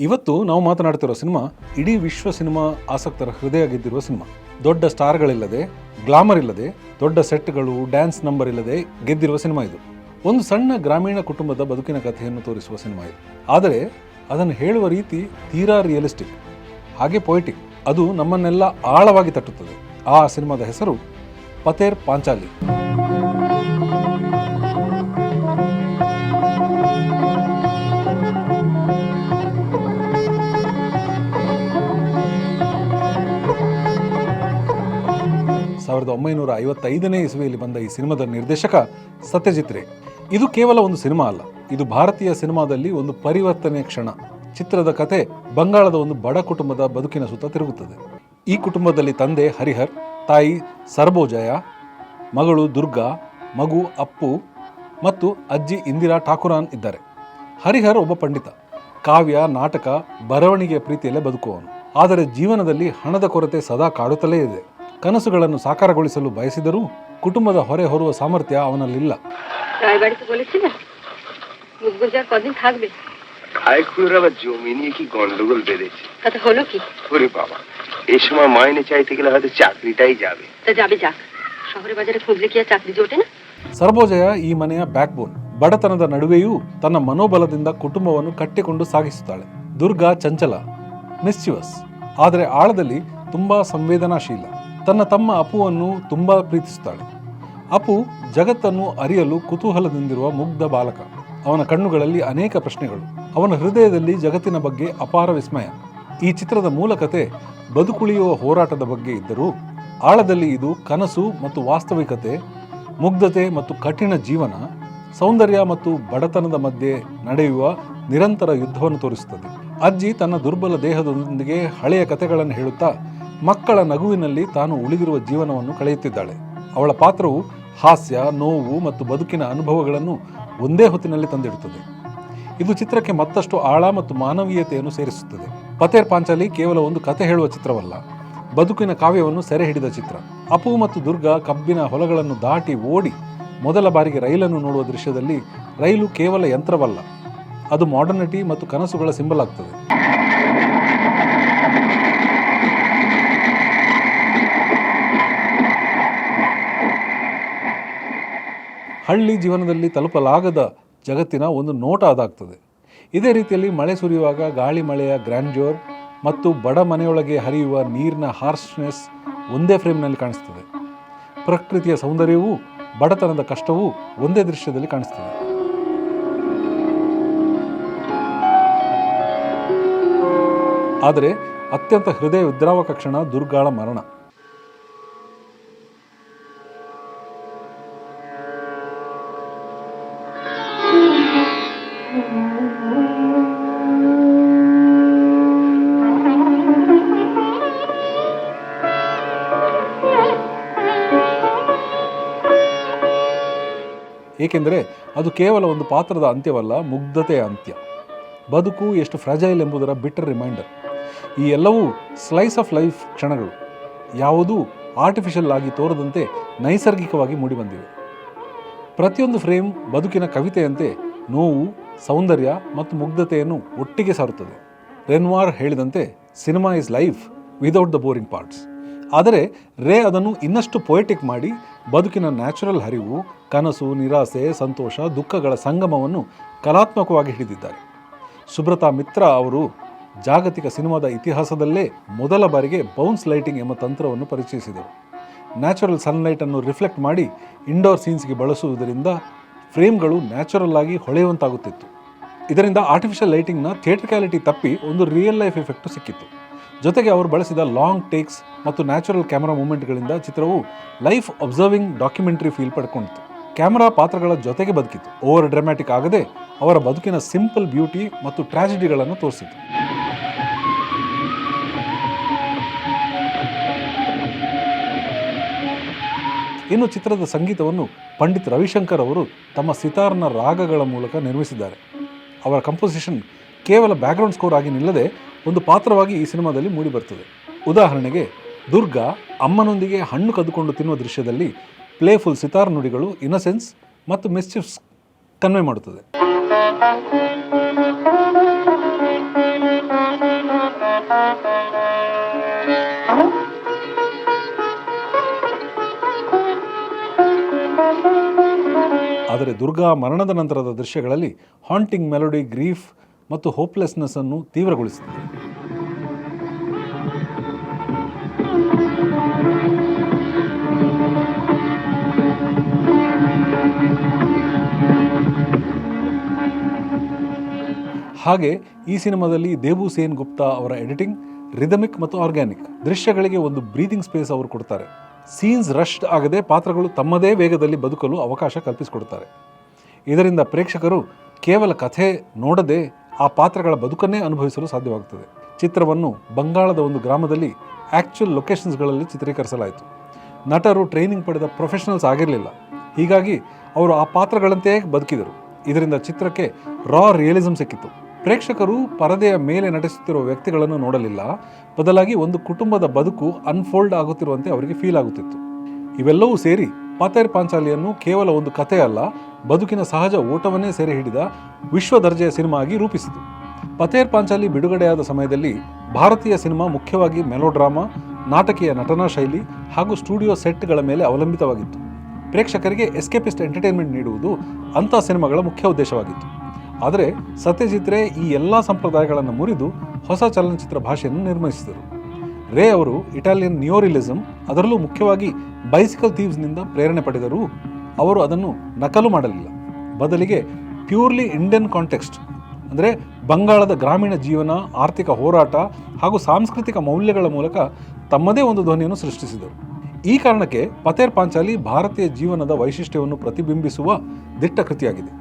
ಇವತ್ತು ನಾವು ಮಾತನಾಡ್ತಿರೋ ಸಿನಿಮಾ ಇಡೀ ವಿಶ್ವ ಸಿನಿಮಾ ಆಸಕ್ತರ ಹೃದಯ ಗೆದ್ದಿರುವ ಸಿನಿಮಾ. ದೊಡ್ಡ ಸ್ಟಾರ್ಗಳಿಲ್ಲದೆ, ಗ್ಲಾಮರ್ ಇಲ್ಲದೆ, ದೊಡ್ಡ ಸೆಟ್ಗಳು, ಡ್ಯಾನ್ಸ್ ನಂಬರ್ ಇಲ್ಲದೆ ಗೆದ್ದಿರುವ ಸಿನಿಮಾ ಇದು. ಒಂದು ಸಣ್ಣ ಗ್ರಾಮೀಣ ಕುಟುಂಬದ ಬದುಕಿನ ಕಥೆಯನ್ನು ತೋರಿಸುವ ಸಿನಿಮಾ ಇದು. ಆದರೆ ಅದನ್ನು ಹೇಳುವ ರೀತಿ ತೀರಾ ರಿಯಲಿಸ್ಟಿಕ್, ಹಾಗೆ ಪೊಯಿಟಿಕ್. ಅದು ನಮ್ಮನ್ನೆಲ್ಲ ಆಳವಾಗಿ ತಟ್ಟುತ್ತದೆ. ಆ ಸಿನಿಮಾದ ಹೆಸರು ಪತೇರ್ ಪಾಂಚಾಲಿ. ಸಾವಿರದ 1955ನೇ ಇಸವಿಯಲ್ಲಿ ಬಂದ ಈ ಸಿನಿಮಾದ ನಿರ್ದೇಶಕ ಸತ್ಯಜಿತ್ ರೇ. ಇದು ಕೇವಲ ಒಂದು ಸಿನಿಮಾ ಅಲ್ಲ, ಇದು ಭಾರತೀಯ ಸಿನಿಮಾದಲ್ಲಿ ಒಂದು ಪರಿವರ್ತನೆಯ ಕ್ಷಣ. ಚಿತ್ರದ ಕಥೆ ಬಂಗಾಳದ ಒಂದು ಬಡ ಕುಟುಂಬದ ಬದುಕಿನ ಸುತ್ತ ತಿರುಗುತ್ತದೆ. ಈ ಕುಟುಂಬದಲ್ಲಿ ತಂದೆ ಹರಿಹರ್, ತಾಯಿ ಸರ್ಬೋಜಯ, ಮಗಳು ದುರ್ಗಾ, ಮಗು ಅಪ್ಪು ಮತ್ತು ಅಜ್ಜಿ ಇಂದಿರಾ ಠಾಕುರಾನ್ ಇದ್ದಾರೆ. ಹರಿಹರ್ ಒಬ್ಬ ಪಂಡಿತ, ಕಾವ್ಯ, ನಾಟಕ, ಬರವಣಿಗೆಯ ಪ್ರೀತಿಯಲ್ಲೇ ಬದುಕುವವನು. ಆದರೆ ಜೀವನದಲ್ಲಿ ಹಣದ ಕೊರತೆ ಸದಾ ಕಾಡುತ್ತಲೇ ಇದೆ. ಕನಸುಗಳನ್ನು ಸಾಕಾರಗೊಳಿಸಲು ಬಯಸಿದರೂ ಕುಟುಂಬದ ಹೊರೆ ಹೊರುವ ಸಾಮರ್ಥ್ಯ ಅವನಲ್ಲಿಲ್ಲ. ಸರ್ಬೋಜಯ ಈ ಮನೆಯ ಬ್ಯಾಕ್ ಬೋನ್. ಬಡತನದ ನಡುವೆಯೂ ತನ್ನ ಮನೋಬಲದಿಂದ ಕುಟುಂಬವನ್ನು ಕಟ್ಟಿಕೊಂಡು ಸಾಗಿಸುತ್ತಾಳೆ. ದುರ್ಗಾ ಚಂಚಲ, ಮಿಸ್ಚಿವಸ್, ಆದರೆ ಆಳದಲ್ಲಿ ತುಂಬಾ ಸಂವೇದನಾಶೀಲ. ತನ್ನ ತಮ್ಮ ಅಪ್ಪುವನ್ನು ತುಂಬಾ ಪ್ರೀತಿಸುತ್ತಾಳೆ. ಅಪ್ಪು ಜಗತ್ತನ್ನು ಅರಿಯಲು ಕುತೂಹಲದಿಂದಿರುವ ಮುಗ್ಧ ಬಾಲಕ. ಅವನ ಕಣ್ಣುಗಳಲ್ಲಿ ಅನೇಕ ಪ್ರಶ್ನೆಗಳು, ಅವನ ಹೃದಯದಲ್ಲಿ ಜಗತ್ತಿನ ಬಗ್ಗೆ ಅಪಾರ ವಿಸ್ಮಯ. ಈ ಚಿತ್ರದ ಮೂಲ ಕತೆ ಬದುಕುಳಿಯುವ ಹೋರಾಟದ ಬಗ್ಗೆ ಇದ್ದರೂ ಆಳದಲ್ಲಿ ಇದು ಕನಸು ಮತ್ತು ವಾಸ್ತವಿಕತೆ, ಮುಗ್ಧತೆ ಮತ್ತು ಕಠಿಣ ಜೀವನ, ಸೌಂದರ್ಯ ಮತ್ತು ಬಡತನದ ಮಧ್ಯೆ ನಡೆಯುವ ನಿರಂತರ ಯುದ್ಧವನ್ನು ತೋರಿಸುತ್ತದೆ. ಅಜ್ಜಿ ತನ್ನ ದುರ್ಬಲ ದೇಹದೊಂದಿಗೆ ಹಳೆಯ ಕಥೆಗಳನ್ನು ಹೇಳುತ್ತಾ ಮಕ್ಕಳ ನಗುವಿನಲ್ಲಿ ತಾನು ಉಳಿದಿರುವ ಜೀವನವನ್ನು ಕಳೆಯುತ್ತಿದ್ದಾಳೆ. ಅವಳ ಪಾತ್ರವು ಹಾಸ್ಯ, ನೋವು ಮತ್ತು ಬದುಕಿನ ಅನುಭವಗಳನ್ನು ಒಂದೇ ಹೊತ್ತಿನಲ್ಲಿ ತಂದಿಡುತ್ತದೆ. ಇದು ಚಿತ್ರಕ್ಕೆ ಮತ್ತಷ್ಟು ಆಳ ಮತ್ತು ಮಾನವೀಯತೆಯನ್ನು ಸೇರಿಸುತ್ತದೆ. ಪತೇರ್ ಪಾಂಚಾಲಿ ಕೇವಲ ಒಂದು ಕತೆ ಹೇಳುವ ಚಿತ್ರವಲ್ಲ, ಬದುಕಿನ ಕಾವ್ಯವನ್ನು ಸೆರೆ ಹಿಡಿದ ಚಿತ್ರ. ಅಪ್ಪು ಮತ್ತು ದುರ್ಗಾ ಕಬ್ಬಿನ ಹೊಲಗಳನ್ನು ದಾಟಿ ಓಡಿ ಮೊದಲ ಬಾರಿಗೆ ರೈಲನ್ನು ನೋಡುವ ದೃಶ್ಯದಲ್ಲಿ ರೈಲು ಕೇವಲ ಯಂತ್ರವಲ್ಲ, ಅದು ಮಾಡರ್ನಿಟಿ ಮತ್ತು ಕನಸುಗಳ ಸಿಂಬಲ್ ಆಗ್ತದೆ. ಹಳ್ಳಿ ಜೀವನದಲ್ಲಿ ತಲುಪಲಾಗದ ಜಗತ್ತಿನ ಒಂದು ನೋಟ ಅದಾಗ್ತದೆ. ಇದೇ ರೀತಿಯಲ್ಲಿ ಮಳೆ ಸುರಿಯುವಾಗ ಗಾಳಿ ಮಳೆಯ ಗ್ರ್ಯಾಂಡ್ಯೂರ್ ಮತ್ತು ಬಡ ಮನೆಯೊಳಗೆ ಹರಿಯುವ ನೀರಿನ ಹಾರ್ಶ್ನೆಸ್ ಒಂದೇ ಫ್ರೇಮ್ನಲ್ಲಿ ಕಾಣಿಸ್ತದೆ. ಪ್ರಕೃತಿಯ ಸೌಂದರ್ಯವೂ ಬಡತನದ ಕಷ್ಟವೂ ಒಂದೇ ದೃಶ್ಯದಲ್ಲಿ ಕಾಣಿಸ್ತದೆ. ಆದರೆ ಅತ್ಯಂತ ಹೃದಯ ವಿದ್ರಾವಕ ಕ್ಷಣ ದುರ್ಗಾಳ ಮರಣ. ಏಕೆಂದರೆ ಅದು ಕೇವಲ ಒಂದು ಪಾತ್ರದ ಅಂತ್ಯವಲ್ಲ, ಮುಗ್ಧತೆಯ ಅಂತ್ಯ. ಬದುಕು ಎಷ್ಟು ಫ್ರಜೈಲ್ ಎಂಬುದರ ಬಿಟ್ಟರ್ ರಿಮೈಂಡರ್. ಈ ಎಲ್ಲವೂ ಸ್ಲೈಸ್ ಆಫ್ ಲೈಫ್ ಕ್ಷಣಗಳು, ಯಾವುದೂ ಆರ್ಟಿಫಿಷಿಯಲ್ ಆಗಿ ತೋರದಂತೆ ನೈಸರ್ಗಿಕವಾಗಿ ಮೂಡಿಬಂದಿವೆ. ಪ್ರತಿಯೊಂದು ಫ್ರೇಮ್ ಬದುಕಿನ ಕವಿತೆಯಂತೆ ನೋವು, ಸೌಂದರ್ಯ ಮತ್ತು ಮುಗ್ಧತೆಯನ್ನು ಒಟ್ಟಿಗೆ ಸಾರುತ್ತದೆ. ರೆನ್ವಾರ್ ಹೇಳಿದಂತೆ, cinema is life without the boring parts. ಆದರೆ ರೇ ಅದನ್ನು ಇನ್ನಷ್ಟು ಪೊಯೆಟಿಕ್ ಮಾಡಿ ಬದುಕಿನ ನ್ಯಾಚುರಲ್ ಹರಿವು, ಕನಸು, ನಿರಾಸೆ, ಸಂತೋಷ, ದುಃಖಗಳ ಸಂಗಮವನ್ನು ಕಲಾತ್ಮಕವಾಗಿ ಹಿಡಿದಿದ್ದಾರೆ. ಸುಬ್ರತಾ ಮಿತ್ರ ಅವರು ಜಾಗತಿಕ ಸಿನಿಮಾದ ಇತಿಹಾಸದಲ್ಲೇ ಮೊದಲ ಬಾರಿಗೆ ಬೌನ್ಸ್ ಲೈಟಿಂಗ್ ಎಂಬ ತಂತ್ರವನ್ನು ಪರಿಚಯಿಸಿದರು. ನ್ಯಾಚುರಲ್ ಸನ್ಲೈಟನ್ನು ರಿಫ್ಲೆಕ್ಟ್ ಮಾಡಿ ಇಂಡೋರ್ ಸೀನ್ಸ್ಗೆ ಬಳಸುವುದರಿಂದ ಫ್ರೇಮ್ಗಳು ನ್ಯಾಚುರಲ್ ಆಗಿ ಹೊಳೆಯುವಂತಾಗುತ್ತಿತ್ತು. ಇದರಿಂದ ಆರ್ಟಿಫಿಷಿಯಲ್ ಲೈಟಿಂಗ್ನ ಥಿಯೇಟ್ರಿಕ್ಯಾಲಿಟಿ ತಪ್ಪಿ ಒಂದು ರಿಯಲ್ ಲೈಫ್ ಎಫೆಕ್ಟು ಸಿಕ್ಕಿತ್ತು. ಜೊತೆಗೆ ಅವರು ಬಳಸಿದ ಲಾಂಗ್ ಟೇಕ್ಸ್ ಮತ್ತು ನ್ಯಾಚುರಲ್ ಕ್ಯಾಮರಾ ಮೂಮೆಂಟ್ಗಳಿಂದ ಚಿತ್ರವು ಲೈಫ್ ಅಬ್ಸರ್ವಿಂಗ್ ಡಾಕ್ಯುಮೆಂಟರಿ ಫೀಲ್ ಪಡ್ಕೊಂಡಿತು. ಕ್ಯಾಮರಾ ಪಾತ್ರಗಳ ಜೊತೆಗೆ ಬದುಕಿತು, ಓವರ್ ಡ್ರಾಮ್ಯಾಟಿಕ್ ಆಗದೆ ಅವರ ಬದುಕಿನ ಸಿಂಪಲ್ ಬ್ಯೂಟಿ ಮತ್ತು ಟ್ರಾಜಿಡಿಗಳನ್ನು ತೋರಿಸಿತು. ಇನ್ನು ಚಿತ್ರದ ಸಂಗೀತವನ್ನು ಪಂಡಿತ್ ರವಿಶಂಕರ್ ಅವರು ತಮ್ಮ ಸಿತಾರ್ನ ರಾಗಗಳ ಮೂಲಕ ನಿರ್ಮಿಸಿದ್ದಾರೆ. ಅವರ ಕಂಪೋಸಿಷನ್ ಕೇವಲ ಬ್ಯಾಕ್ಗ್ರೌಂಡ್ ಸ್ಕೋರ್ ಆಗಿ ನಿಲ್ಲದೆ ಒಂದು ಪಾತ್ರವಾಗಿ ಈ ಸಿನಿಮಾದಲ್ಲಿ ಮೂಡಿಬರ್ತದೆ. ಉದಾಹರಣೆಗೆ, ದುರ್ಗಾ ಅಮ್ಮನೊಂದಿಗೆ ಹಣ್ಣು ಕದ್ದುಕೊಂಡು ತಿನ್ನುವ ದೃಶ್ಯದಲ್ಲಿ ಪ್ಲೇಫುಲ್ ಸಿತಾರ್ ನುಡಿಗಳು ಇನ್ನಸೆನ್ಸ್ ಮತ್ತು ಮಿಸ್ಚಿಫ್ಸ್ ಕನ್ವೆ ಮಾಡುತ್ತದೆ. ಆದರೆ ದುರ್ಗಾ ಮರಣದ ನಂತರದ ದೃಶ್ಯಗಳಲ್ಲಿ ಹಾಂಟಿಂಗ್ ಮೆಲೋಡಿ, ಗ್ರೀಫ್ ಮತ್ತು ಹೋಪ್ಲೆಸ್ನೆಸ್ ಅನ್ನು ತೀವ್ರಗೊಳಿಸುತ್ತದೆ. ಹಾಗೆ ಈ ಸಿನಿಮಾದಲ್ಲಿ ದೇವು ಸೇನ್ ಗುಪ್ತಾ ಅವರ ಎಡಿಟಿಂಗ್ ರಿದಮಿಕ್ ಮತ್ತು ಆರ್ಗ್ಯಾನಿಕ್. ದೃಶ್ಯಗಳಿಗೆ ಒಂದು ಬ್ರೀದಿಂಗ್ ಸ್ಪೇಸ್ ಅವರು ಕೊಡ್ತಾರೆ. ಸೀನ್ಸ್ ರಶ್ಡ್ ಆಗದೆ ಪಾತ್ರಗಳು ತಮ್ಮದೇ ವೇಗದಲ್ಲಿ ಬದುಕಲು ಅವಕಾಶ ಕಲ್ಪಿಸಿಕೊಡ್ತಾರೆ. ಇದರಿಂದ ಪ್ರೇಕ್ಷಕರು ಕೇವಲ ಕಥೆ ನೋಡದೆ ಆ ಪಾತ್ರಗಳ ಬದುಕನ್ನೇ ಅನುಭವಿಸಲು ಸಾಧ್ಯವಾಗುತ್ತದೆ. ಚಿತ್ರವನ್ನು ಬಂಗಾಳದ ಒಂದು ಗ್ರಾಮದಲ್ಲಿ ಆ್ಯಕ್ಚುಯಲ್ ಲೊಕೇಶನ್ಸ್ಗಳಲ್ಲಿ ಚಿತ್ರೀಕರಿಸಲಾಯಿತು. ನಟರು ಟ್ರೈನಿಂಗ್ ಪಡೆದ ಪ್ರೊಫೆಷನಲ್ಸ್ ಆಗಿರಲಿಲ್ಲ. ಹೀಗಾಗಿ ಅವರು ಆ ಪಾತ್ರಗಳಂತೆಯೇ ಬದುಕಿದರು. ಇದರಿಂದ ಚಿತ್ರಕ್ಕೆ ರಾ ರಿಯಲಿಸಮ್ ಸಿಕ್ಕಿತು. ಪ್ರೇಕ್ಷಕರು ಪರದೆಯ ಮೇಲೆ ನಟಿಸುತ್ತಿರುವ ವ್ಯಕ್ತಿಗಳನ್ನು ನೋಡಲಿಲ್ಲ, ಬದಲಾಗಿ ಒಂದು ಕುಟುಂಬದ ಬದುಕು ಅನ್ಫೋಲ್ಡ್ ಆಗುತ್ತಿರುವಂತೆ ಅವರಿಗೆ ಫೀಲ್ ಆಗುತ್ತಿತ್ತು. ಇವೆಲ್ಲವೂ ಸೇರಿ ಪತೇರ್ ಪಾಂಚಾಲಿಯನ್ನು ಕೇವಲ ಒಂದು ಕಥೆ ಅಲ್ಲ, ಬದುಕಿನ ಸಹಜ ಓಟವನ್ನೇ ಸೆರೆ ಹಿಡಿದ ವಿಶ್ವ ದರ್ಜೆಯ ಸಿನಿಮಾ ಆಗಿ ರೂಪಿಸಿತು. ಪತೇರ್ ಪಾಂಚಾಲಿ ಬಿಡುಗಡೆಯಾದ ಸಮಯದಲ್ಲಿ ಭಾರತೀಯ ಸಿನಿಮಾ ಮುಖ್ಯವಾಗಿ ಮೆಲೋಡ್ರಾಮಾ, ನಾಟಕೀಯ ನಟನಾ ಶೈಲಿ ಹಾಗೂ ಸ್ಟುಡಿಯೋ ಸೆಟ್ಗಳ ಮೇಲೆ ಅವಲಂಬಿತವಾಗಿತ್ತು. ಪ್ರೇಕ್ಷಕರಿಗೆ ಎಸ್ಕೇಪಿಸ್ಟ್ ಎಂಟರ್ಟೈನ್ಮೆಂಟ್ ನೀಡುವುದು ಅಂಥ ಸಿನಿಮಾಗಳ ಮುಖ್ಯ ಉದ್ದೇಶವಾಗಿತ್ತು. ಆದರೆ ಸತ್ಯಜಿತ್ ರೇ ಈ ಎಲ್ಲ ಸಂಪ್ರದಾಯಗಳನ್ನು ಮುರಿದು ಹೊಸ ಚಲನಚಿತ್ರ ಭಾಷೆಯನ್ನು ನಿರ್ಮಿಸಿದರು. ರೇ ಅವರು ಇಟಾಲಿಯನ್ ನಿಯೋರಿಲಿಸಮ್, ಅದರಲ್ಲೂ ಮುಖ್ಯವಾಗಿ ಬೈಸಿಕಲ್ ಥೀವ್ಸ್ನಿಂದ ಪ್ರೇರಣೆ ಪಡೆದರೂ ಅವರು ಅದನ್ನು ನಕಲು ಮಾಡಲಿಲ್ಲ. ಬದಲಿಗೆ ಪ್ಯೂರ್ಲಿ ಇಂಡಿಯನ್ ಕಾಂಟೆಕ್ಸ್ಟ್, ಅಂದರೆ ಬಂಗಾಳದ ಗ್ರಾಮೀಣ ಜೀವನ, ಆರ್ಥಿಕ ಹೋರಾಟ ಹಾಗೂ ಸಾಂಸ್ಕೃತಿಕ ಮೌಲ್ಯಗಳ ಮೂಲಕ ತಮ್ಮದೇ ಒಂದು ಧ್ವನಿಯನ್ನು ಸೃಷ್ಟಿಸಿದರು. ಈ ಕಾರಣಕ್ಕೆ ಪತೇರ್ ಪಾಂಚಾಲಿ ಭಾರತೀಯ ಜೀವನದ ವೈಶಿಷ್ಟ್ಯವನ್ನು ಪ್ರತಿಬಿಂಬಿಸುವ ದಿಟ್ಟ ಕೃತಿಯಾಗಿದೆ.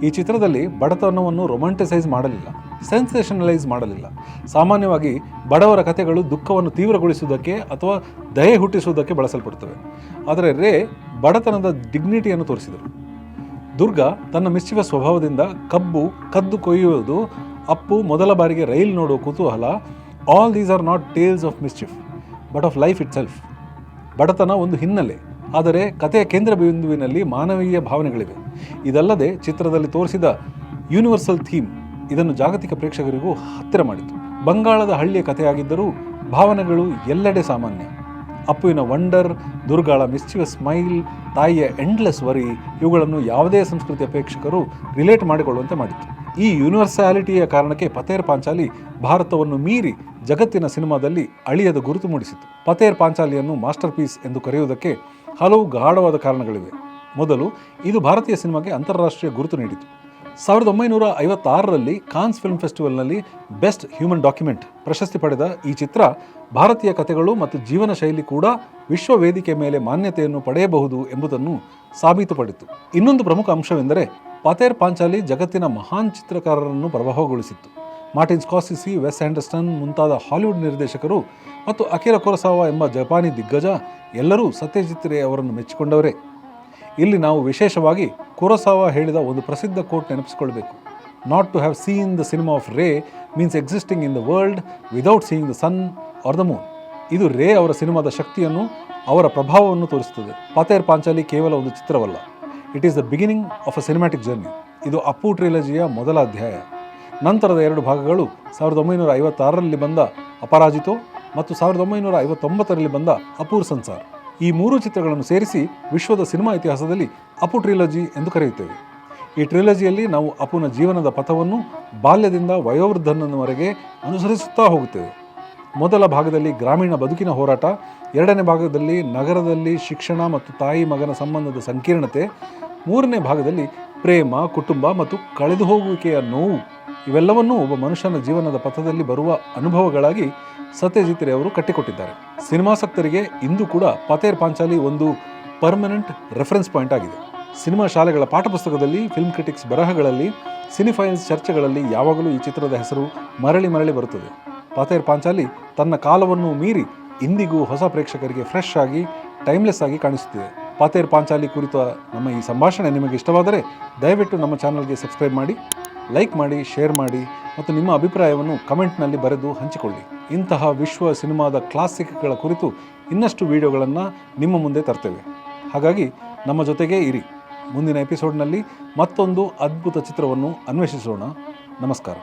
ಈ ಚಿತ್ರದಲ್ಲಿ ಬಡತನವನ್ನು ರೊಮ್ಯಾಂಟಿಸೈಸ್ ಮಾಡಲಿಲ್ಲ, ಸೆನ್ಸೇಷನಲೈಸ್ ಮಾಡಲಿಲ್ಲ. ಸಾಮಾನ್ಯವಾಗಿ ಬಡವರ ಕಥೆಗಳು ದುಃಖವನ್ನು ತೀವ್ರಗೊಳಿಸುವುದಕ್ಕೆ ಅಥವಾ ದಯೆ ಹುಟ್ಟಿಸುವುದಕ್ಕೆ ಬಳಸಲ್ಪಡುತ್ತವೆ. ಆದರೆ ರೇ ಬಡತನದ ಡಿಗ್ನಿಟಿಯನ್ನು ತೋರಿಸಿದರು. ದುರ್ಗಾ ತನ್ನ ಮಿಸ್ಚಿವ ಸ್ವಭಾವದಿಂದ ಕದ್ದು ಕೊಯ್ಯುವುದು, ಅಪ್ಪು ಮೊದಲ ಬಾರಿಗೆ ರೈಲ್ ನೋಡುವ ಕುತೂಹಲ, all these are not tales of mischief but of life itself. ಬಡತನ ಒಂದು ಹಿನ್ನೆಲೆ, ಆದರೆ ಕಥೆಯ ಕೇಂದ್ರ ಬಿಂದುವಿನಲ್ಲಿ ಮಾನವೀಯ ಭಾವನೆಗಳಿವೆ. ಇದಲ್ಲದೆ ಚಿತ್ರದಲ್ಲಿ ತೋರಿಸಿದ ಯೂನಿವರ್ಸಲ್ ಥೀಮ್ ಇದನ್ನು ಜಾಗತಿಕ ಪ್ರೇಕ್ಷಕರಿಗೂ ಹತ್ತಿರ ಮಾಡಿತು. ಬಂಗಾಳದ ಹಳ್ಳಿಯ ಕಥೆಯಾಗಿದ್ದರೂ ಭಾವನೆಗಳು ಎಲ್ಲೆಡೆ ಸಾಮಾನ್ಯ. ಅಪ್ಪುವಿನ ವಂಡರ್, ದುರ್ಗಾಳ ಮಿಸ್ಚಿವಸ್ ಸ್ಮೈಲ್, ತಾಯಿಯ ಎಂಡ್ಲೆಸ್ ವರಿ ಇವುಗಳನ್ನು ಯಾವುದೇ ಸಂಸ್ಕೃತಿಯ ಪ್ರೇಕ್ಷಕರು ರಿಲೇಟ್ ಮಾಡಿಕೊಳ್ಳುವಂತೆ ಮಾಡಿತು. ಈ ಯೂನಿವರ್ಸಾಲಿಟಿಯ ಕಾರಣಕ್ಕೆ ಪತೇರ್ ಪಾಂಚಾಲಿ ಭಾರತವನ್ನು ಮೀರಿ ಜಗತ್ತಿನ ಸಿನಿಮಾದಲ್ಲಿ ಅಳಿಯದ ಗುರುತು ಮೂಡಿಸಿತು. ಪತೇರ್ ಪಾಂಚಾಲಿಯನ್ನು ಮಾಸ್ಟರ್ ಪೀಸ್ ಎಂದು ಕರೆಯುವುದಕ್ಕೆ ಹಲವು ಗಾಢವಾದ ಕಾರಣಗಳಿವೆ. ಮೊದಲು, ಇದು ಭಾರತೀಯ ಸಿನಿಮಾಗೆ ಅಂತಾರಾಷ್ಟ್ರೀಯ ಗುರುತು ನೀಡಿತು. 1956ರಲ್ಲಿ ಕಾನ್ಸ್ ಫಿಲ್ಮ್ ಫೆಸ್ಟಿವಲ್ನಲ್ಲಿ ಬೆಸ್ಟ್ ಹ್ಯೂಮನ್ ಡಾಕ್ಯುಮೆಂಟ್ ಪ್ರಶಸ್ತಿ ಪಡೆದ ಈ ಚಿತ್ರ ಭಾರತೀಯ ಕಥೆಗಳು ಮತ್ತು ಜೀವನ ಶೈಲಿ ಕೂಡ ವಿಶ್ವ ವೇದಿಕೆ ಮೇಲೆ ಮಾನ್ಯತೆಯನ್ನು ಪಡೆಯಬಹುದು ಎಂಬುದನ್ನು ಸಾಬೀತುಪಡಿತು. ಇನ್ನೊಂದು ಪ್ರಮುಖ ಅಂಶವೆಂದರೆ ಪತೇರ್ ಪಾಂಚಾಲಿ ಜಗತ್ತಿನ ಮಹಾನ್ ಚಿತ್ರಕಾರರನ್ನು ಪ್ರಭಾವಗೊಳಿಸಿತ್ತು. ಮಾರ್ಟಿನ್ ಸ್ಕಾರ್ಸೆಸಿ, ವೆಸ್ ಆ್ಯಂಡರ್ಸನ್ ಮುಂತಾದ ಹಾಲಿವುಡ್ ನಿರ್ದೇಶಕರು ಮತ್ತು ಅಕಿರಾ ಕುರೋಸಾವಾ ಎಂಬ ಜಪಾನಿ ದಿಗ್ಗಜ ಎಲ್ಲರೂ ಸತ್ಯಜಿತ್ ರೇ ಅವರನ್ನು ಮೆಚ್ಚಿಕೊಂಡವರೇ. ಇಲ್ಲಿ ನಾವು ವಿಶೇಷವಾಗಿ ಕುರೋಸಾವಾ ಹೇಳಿದ ಒಂದು ಪ್ರಸಿದ್ಧ ಕೋಟ್ ನೆನಪಿಸಿಕೊಳ್ಬೇಕು: not to have seen the cinema of Ray means existing in the world without seeing the sun or the moon. ಇದು ರೇ ಅವರ ಸಿನಿಮಾದ ಶಕ್ತಿಯನ್ನು, ಅವರ ಪ್ರಭಾವವನ್ನು ತೋರಿಸುತ್ತದೆ. ಪತೇರ್ ಪಾಂಚಾಲಿ ಕೇವಲ ಒಂದು ಚಿತ್ರವಲ್ಲ, it is the beginning of a cinematic journey. ಇದು ಅಪ್ಪು ಟ್ರಿಲಜಿಯ ಮೊದಲ ಅಧ್ಯಾಯ. ನಂತರದ 2 ಭಾಗಗಳು 1956ರಲ್ಲಿ ಬಂದ ಅಪರಾಜಿತೋ ಮತ್ತು 1959ರಲ್ಲಿ ಬಂದ ಅಪೂರ್ ಸಂಸಾರ್. ಈ 3 ಚಿತ್ರಗಳನ್ನು ಸೇರಿಸಿ ವಿಶ್ವದ ಸಿನಿಮಾ ಇತಿಹಾಸದಲ್ಲಿ ಅಪು ಟ್ರಿಲಜಿ ಎಂದು ಕರೆಯುತ್ತೇವೆ. ಈ ಟ್ರಿಲಜಿಯಲ್ಲಿ ನಾವು ಅಪುನ ಜೀವನದ ಪಥವನ್ನು ಬಾಲ್ಯದಿಂದ ವಯೋವೃದ್ಧನವರೆಗೆ ಅನುಸರಿಸುತ್ತಾ ಹೋಗುತ್ತೇವೆ. ಮೊದಲ ಭಾಗದಲ್ಲಿ ಗ್ರಾಮೀಣ ಬದುಕಿನ ಹೋರಾಟ, 2ನೇ ಭಾಗದಲ್ಲಿ ನಗರದಲ್ಲಿ ಶಿಕ್ಷಣ ಮತ್ತು ತಾಯಿ ಮಗನ ಸಂಬಂಧದ ಸಂಕೀರ್ಣತೆ, 3ನೇ ಭಾಗದಲ್ಲಿ ಪ್ರೇಮ, ಕುಟುಂಬ ಮತ್ತು ಕಳೆದು ಹೋಗುವಿಕೆಯ ನೋವು. ಇವೆಲ್ಲವನ್ನೂ ಒಬ್ಬ ಮನುಷ್ಯನ ಜೀವನದ ಪಥದಲ್ಲಿ ಬರುವ ಅನುಭವಗಳಾಗಿ ಸತ್ಯಜಿತ್ ರೇ ಅವರು ಕಟ್ಟಿಕೊಟ್ಟಿದ್ದಾರೆ. ಸಿನಿಮಾಸಕ್ತರಿಗೆ ಇಂದು ಕೂಡ ಪತೇರ್ ಪಾಂಚಾಲಿ ಒಂದು ಪರ್ಮನೆಂಟ್ ರೆಫರೆನ್ಸ್ ಪಾಯಿಂಟ್ ಆಗಿದೆ. ಸಿನಿಮಾ ಶಾಲೆಗಳ ಪಾಠಪುಸ್ತಕದಲ್ಲಿ, ಫಿಲ್ಮ್ ಕ್ರಿಟಿಕ್ಸ್ ಬರಹಗಳಲ್ಲಿ, ಸಿನಿಫೈಲ್ಸ್ ಚರ್ಚೆಗಳಲ್ಲಿ ಯಾವಾಗಲೂ ಈ ಚಿತ್ರದ ಹೆಸರು ಮರಳಿ ಬರುತ್ತದೆ. ಪತೇರ್ ಪಾಂಚಾಲಿ ತನ್ನ ಕಾಲವನ್ನು ಮೀರಿ ಇಂದಿಗೂ ಹೊಸ ಪ್ರೇಕ್ಷಕರಿಗೆ ಫ್ರೆಶ್ ಆಗಿ, ಟೈಮ್ಲೆಸ್ ಆಗಿ ಕಾಣಿಸುತ್ತಿದೆ. ಪತೇರ್ ಪಾಂಚಾಲಿ ಕುರಿತ ನಮ್ಮ ಈ ಸಂಭಾಷಣೆ ನಿಮಗೆ ಇಷ್ಟವಾದರೆ ದಯವಿಟ್ಟು ನಮ್ಮ ಚಾನಲ್ಗೆ ಸಬ್ಸ್ಕ್ರೈಬ್ ಮಾಡಿ, ಲೈಕ್ ಮಾಡಿ, ಶೇರ್ ಮಾಡಿ ಮತ್ತು ನಿಮ್ಮ ಅಭಿಪ್ರಾಯವನ್ನು ಕಮೆಂಟ್ನಲ್ಲಿ ಬರೆದು ಹಂಚಿಕೊಳ್ಳಿ. ಇಂತಹ ವಿಶ್ವ ಸಿನಿಮಾದ ಕ್ಲಾಸಿಕ್ಗಳ ಕುರಿತು ಇನ್ನಷ್ಟು ವಿಡಿಯೋಗಳನ್ನು ನಿಮ್ಮ ಮುಂದೆ ತರ್ತೇವೆ. ಹಾಗಾಗಿ ನಮ್ಮ ಜೊತೆಗೇ ಇರಿ. ಮುಂದಿನ ಎಪಿಸೋಡ್ನಲ್ಲಿ ಮತ್ತೊಂದು ಅದ್ಭುತ ಚಿತ್ರವನ್ನು ಅನ್ವೇಷಿಸೋಣ. ನಮಸ್ಕಾರ.